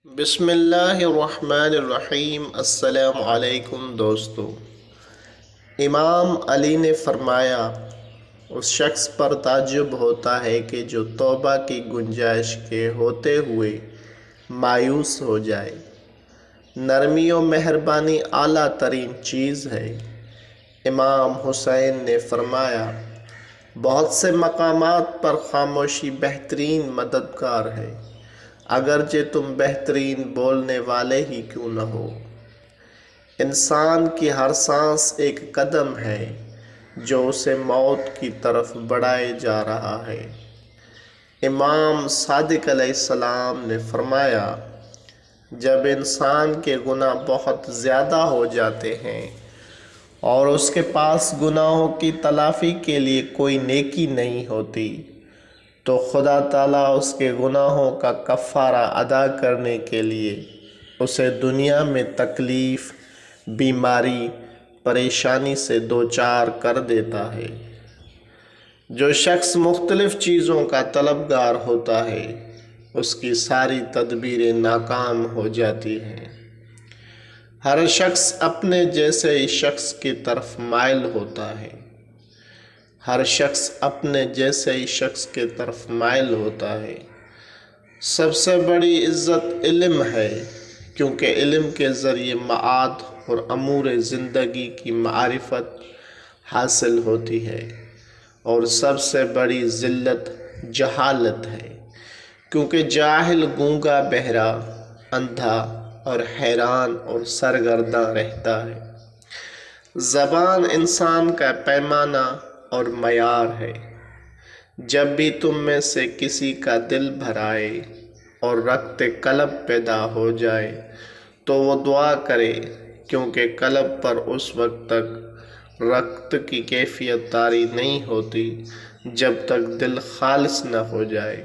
بسم اللہ الرحمن الرحیم۔ السلام علیکم دوستو۔ امام علی نے فرمایا، اس شخص پر تعجب ہوتا ہے کہ جو توبہ کی گنجائش کے ہوتے ہوئے مایوس ہو جائے۔ نرمی و مہربانی اعلیٰ ترین چیز ہے۔ امام حسین نے فرمایا، بہت سے مقامات پر خاموشی بہترین مددگار ہے، اگرچہ تم بہترین بولنے والے ہی کیوں نہ ہو۔ انسان کی ہر سانس ایک قدم ہے جو اسے موت کی طرف بڑھائے جا رہا ہے۔ امام صادق علیہ السلام نے فرمایا، جب انسان کے گناہ بہت زیادہ ہو جاتے ہیں اور اس کے پاس گناہوں کی تلافی کے لیے کوئی نیکی نہیں ہوتی، تو خدا تعالیٰ اس کے گناہوں کا کفارہ ادا کرنے کے لیے اسے دنیا میں تکلیف، بیماری، پریشانی سے دوچار کر دیتا ہے۔ جو شخص مختلف چیزوں کا طلبگار ہوتا ہے، اس کی ساری تدبیریں ناکام ہو جاتی ہیں۔ ہر شخص اپنے جیسے ہی شخص کی طرف مائل ہوتا ہے۔ ہر شخص اپنے جیسے ہی شخص کی طرف مائل ہوتا ہے۔ سب سے بڑی عزت علم ہے، کیونکہ علم کے ذریعے معاد اور امور زندگی کی معرفت حاصل ہوتی ہے، اور سب سے بڑی ذلت جہالت ہے، کیونکہ جاہل گونگا، بہرا، اندھا اور حیران اور سرگرداں رہتا ہے۔ زبان انسان کا پیمانہ اور معیار ہے۔ جب بھی تم میں سے کسی کا دل بھر آئے اور رقت قلب پیدا ہو جائے تو وہ دعا کرے، کیونکہ قلب پر اس وقت تک رقت کی کیفیت طاری نہیں ہوتی جب تک دل خالص نہ ہو جائے۔